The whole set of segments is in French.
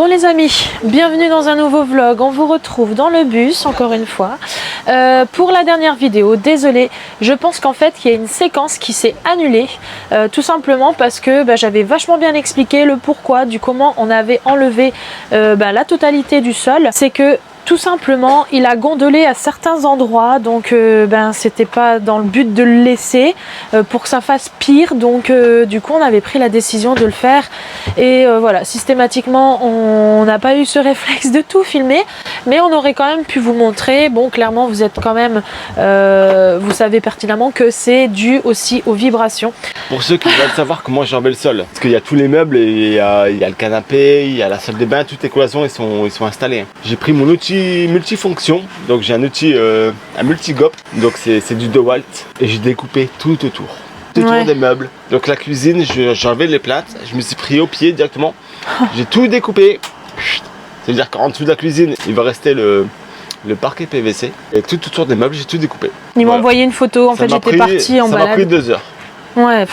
Bon les amis, bienvenue dans un nouveau vlog. On vous retrouve dans le bus encore une fois pour la dernière vidéo. Désolée, je pense qu'en fait il y a une séquence qui s'est annulée tout simplement parce que j'avais vachement bien expliqué le pourquoi du comment on avait enlevé la totalité du sol. C'est que tout simplement, il a gondolé à certains endroits, donc c'était pas dans le but de le laisser pour que ça fasse pire. Donc du coup, on avait pris la décision de le faire. Et voilà, systématiquement, on n'a pas eu ce réflexe de tout filmer, mais on aurait quand même pu vous montrer. Bon, clairement, vous êtes quand même, vous savez pertinemment que c'est dû aussi aux vibrations. Pour ceux qui veulent savoir comment j'ai enlevé le sol, parce qu'il y a tous les meubles, et il y a le canapé, il y a la salle de bain, toutes les cloisons ils sont installés. J'ai pris mon outil multifonction, donc j'ai un outil, un multigop, donc c'est du DeWalt, et j'ai découpé tout autour des meubles. Donc la cuisine, j'ai enlevé les plates, je me suis pris au pied directement, j'ai tout découpé. C'est-à-dire qu'en dessous de la cuisine, il va rester le parquet PVC, et tout autour des meubles, j'ai tout découpé. Ils m'ont envoyé une photo, en fait j'étais partie en balade. Ça m'a pris 2 heures. Ouais.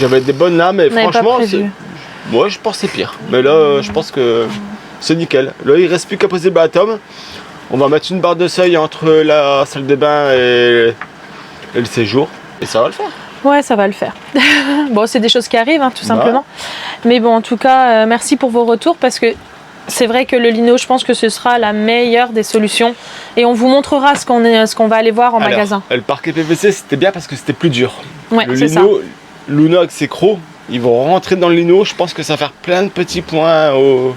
J'avais des bonnes lames, et franchement, moi je pensais pire. Mais là, je pense que c'est nickel. Là, il reste plus qu'à poser le bâton. On va mettre une barre de seuil entre la salle de bain et le séjour, et ça va le faire. Ouais, ça va le faire. Bon, c'est des choses qui arrivent, hein, tout simplement. Mais bon, en tout cas, merci pour vos retours, parce que c'est vrai que le lino, je pense que ce sera la meilleure des solutions. Et on vous montrera ce qu'on va aller voir en magasin. Le parquet PVC, c'était bien parce que c'était plus dur. Ouais, le lino, Luna avec ses crocs, ils vont rentrer dans le lino. Je pense que ça va faire plein de petits points au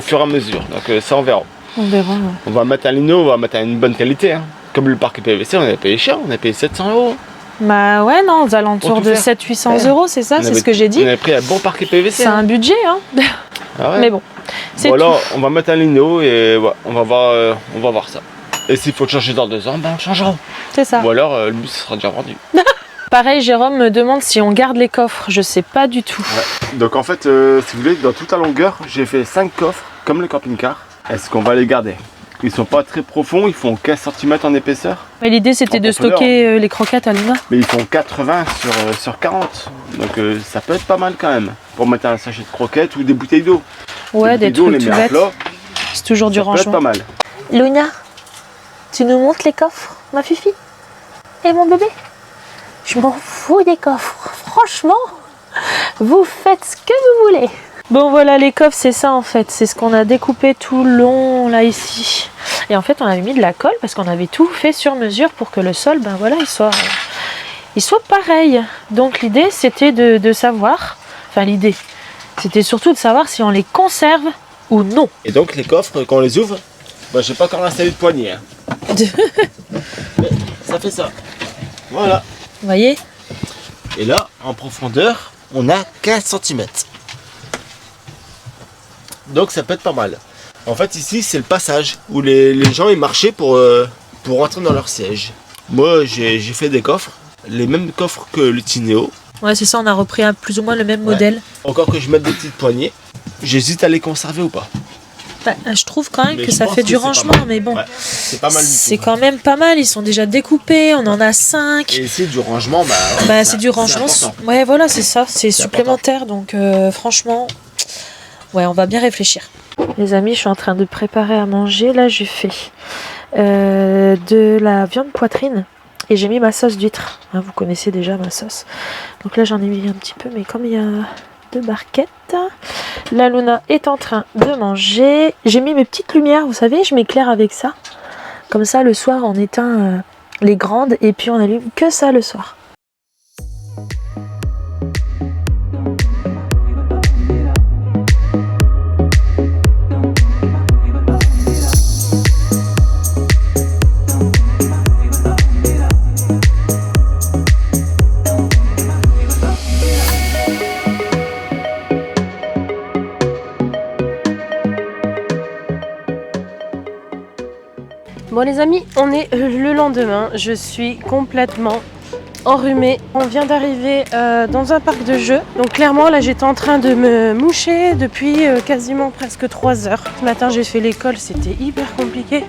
fur et à mesure. Donc ça, on verra. On verra, ouais. On va mettre un lino, on va mettre une bonne qualité. Hein. Comme le parquet PVC, on a payé cher, on a payé 700 €. Bah ouais, non, aux alentours de 700-800 €, c'est ça, c'est ce que j'ai dit. On avait pris un bon parquet PVC. C'est un budget, hein. Ah ouais. Mais bon, c'est tout. Alors, on va mettre un lino et ouais, on va voir ça. Et s'il faut le changer dans 2 ans, on le changera. C'est ça. Ou alors, le bus sera déjà vendu. Pareil, Jérôme me demande si on garde les coffres, je sais pas du tout. Ouais. Donc en fait, si vous voulez, dans toute la longueur, j'ai fait 5 coffres, comme le camping-car. Est-ce qu'on va les garder? Ils sont pas très profonds, ils font 15 cm en épaisseur. L'idée c'était de stocker les croquettes à Luna. Mais ils font 80 sur 40, donc ça peut être pas mal quand même. Pour mettre un sachet de croquettes ou des bouteilles d'eau. Ouais, des trucs tout bêtes. C'est toujours du rangement. Ça peut être pas mal. Luna, tu nous montres les coffres, ma fifi? Et mon bébé? Je m'en fous des coffres, franchement, vous faites ce que vous voulez. Bon voilà, les coffres c'est ça en fait, c'est ce qu'on a découpé tout le long là ici. Et en fait on avait mis de la colle parce qu'on avait tout fait sur mesure pour que le sol, voilà, il soit pareil. Donc l'idée c'était de savoir, enfin l'idée, c'était surtout de savoir si on les conserve ou non. Et donc les coffres, quand on les ouvre, j'ai pas encore installé de poignée. Hein. Mais ça fait ça, voilà. Vous voyez? Et là, en profondeur, on a 15 cm. Donc ça peut être pas mal. En fait ici c'est le passage où les gens ils marchaient pour rentrer dans leur siège. Moi j'ai fait des coffres, les mêmes coffres que le Tineo. Ouais c'est ça, on a repris plus ou moins le même modèle. Encore que je mette des petites poignées, j'hésite à les conserver ou pas. Je trouve quand même que ça fait du rangement, mais bon, c'est pas mal du tout. C'est quand même pas mal, ils sont déjà découpés, on en a 5. Et c'est du rangement, c'est du rangement. Ouais voilà, c'est ça, c'est supplémentaire, donc franchement... Ouais, on va bien réfléchir. Les amis, je suis en train de préparer à manger. Là, j'ai fait de la viande poitrine et j'ai mis ma sauce d'huître. Hein, vous connaissez déjà ma sauce. Donc là, j'en ai mis un petit peu, mais comme il y a 2 barquettes, la Luna est en train de manger. J'ai mis mes petites lumières, vous savez, je m'éclaire avec ça. Comme ça, le soir, on éteint les grandes et puis on allume que ça le soir. Bon les amis, on est le lendemain, je suis complètement enrhumée. On vient d'arriver dans un parc de jeux, donc clairement là j'étais en train de me moucher depuis quasiment presque 3 heures. Ce matin j'ai fait l'école, c'était hyper compliqué.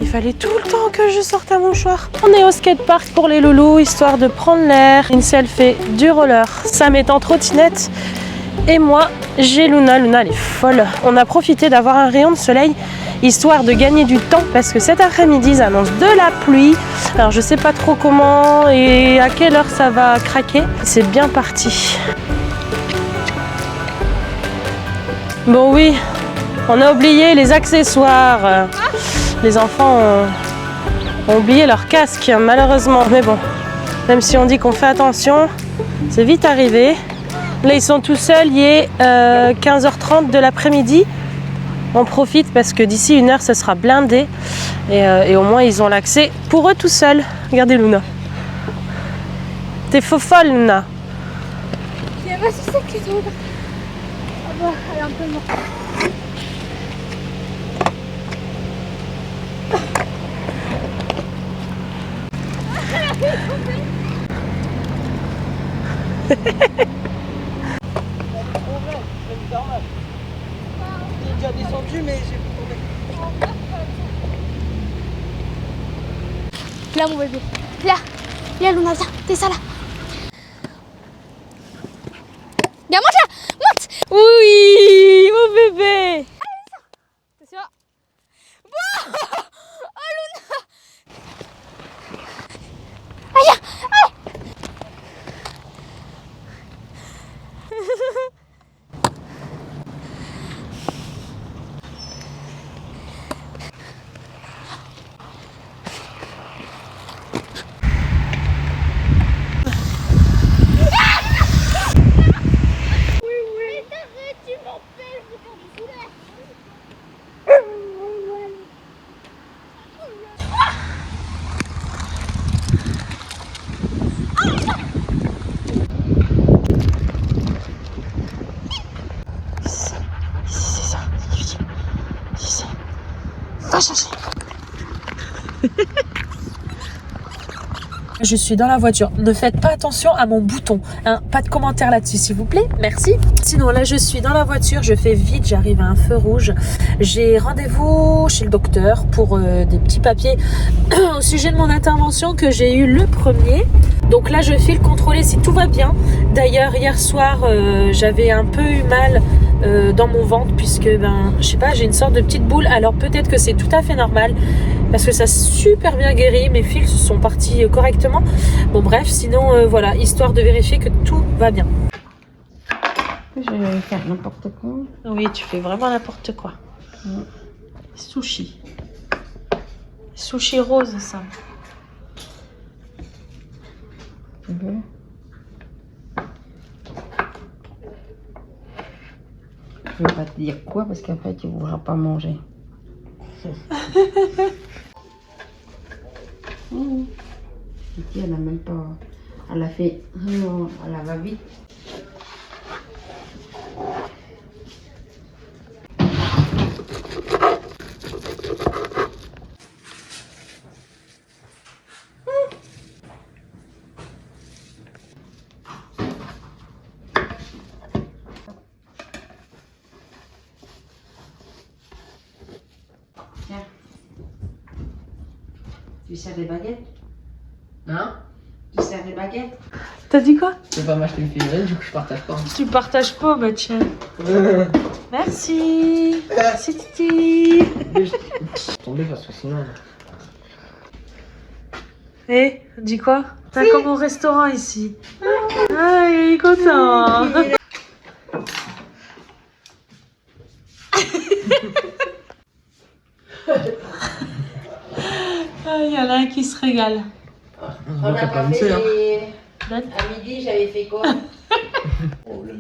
Il fallait tout le temps que je sorte un mouchoir. On est au skatepark pour les loulous, histoire de prendre l'air. Incel fait du roller, Sam est en trottinette Et moi, j'ai Luna. Luna, elle est folle. On a profité d'avoir un rayon de soleil, histoire de gagner du temps, parce que cet après-midi, ils annoncent de la pluie. Alors, je sais pas trop comment et à quelle heure ça va craquer. C'est bien parti. Bon, oui, on a oublié les accessoires. Les enfants ont oublié leur casque, malheureusement. Mais bon, même si on dit qu'on fait attention, c'est vite arrivé. Là, ils sont tout seuls, il est 15h30 de l'après-midi. On profite parce que d'ici 1 heure, ce sera blindé. Et au moins, ils ont l'accès pour eux tout seuls. Regardez Luna. T'es faux folle, Luna. Il y a pas si c'est qui tombe. Ah bah, elle est un peu morte. J'ai déjà descendu, mais j'ai Là, mon bébé. Là. Là, Luna, viens. Descends là. Viens, monte là. Monte. Oui, mon bébé. Attention. Wow. Oh, Luna. Aïe. Aïe. Va chercher. Je suis dans la voiture. Ne faites pas attention à mon bouton. Hein. Pas de commentaires là-dessus, s'il vous plaît. Merci. Sinon, là, je suis dans la voiture. Je fais vite. J'arrive à un feu rouge. J'ai rendez-vous chez le docteur pour des petits papiers au sujet de mon intervention que j'ai eu le premier. Donc là, je file contrôler si tout va bien. D'ailleurs, hier soir, j'avais un peu eu mal dans mon ventre puisque, je sais pas, j'ai une sorte de petite boule. Alors peut-être que c'est tout à fait normal parce que ça a super bien guéri. Mes fils sont partis correctement. Bon bref, sinon voilà, histoire de vérifier que tout va bien. Je vais faire n'importe quoi. Oui, tu fais vraiment n'importe quoi. Sushi. Sushi rose, ça. Tu veux? Je vais pas te dire quoi parce qu'après tu ne voudras pas manger. Titi, elle a même pas. Elle a fait. Elle a va vite. Tiens. Tu sers des baguettes? Hein? Tu sers des baguettes? T'as dit quoi? Je peux pas m'acheter une figurine, du coup je partage pas. Tu partages pas, bah tiens. Merci. Merci Titi. Tomber parce que sinon. Eh, dis quoi? T'as comme au restaurant ici. Ah, il est content. Ah, il y en a un qui se régale. On n'a pas fait hein. Donne. À midi, j'avais fait quoi? Oh, le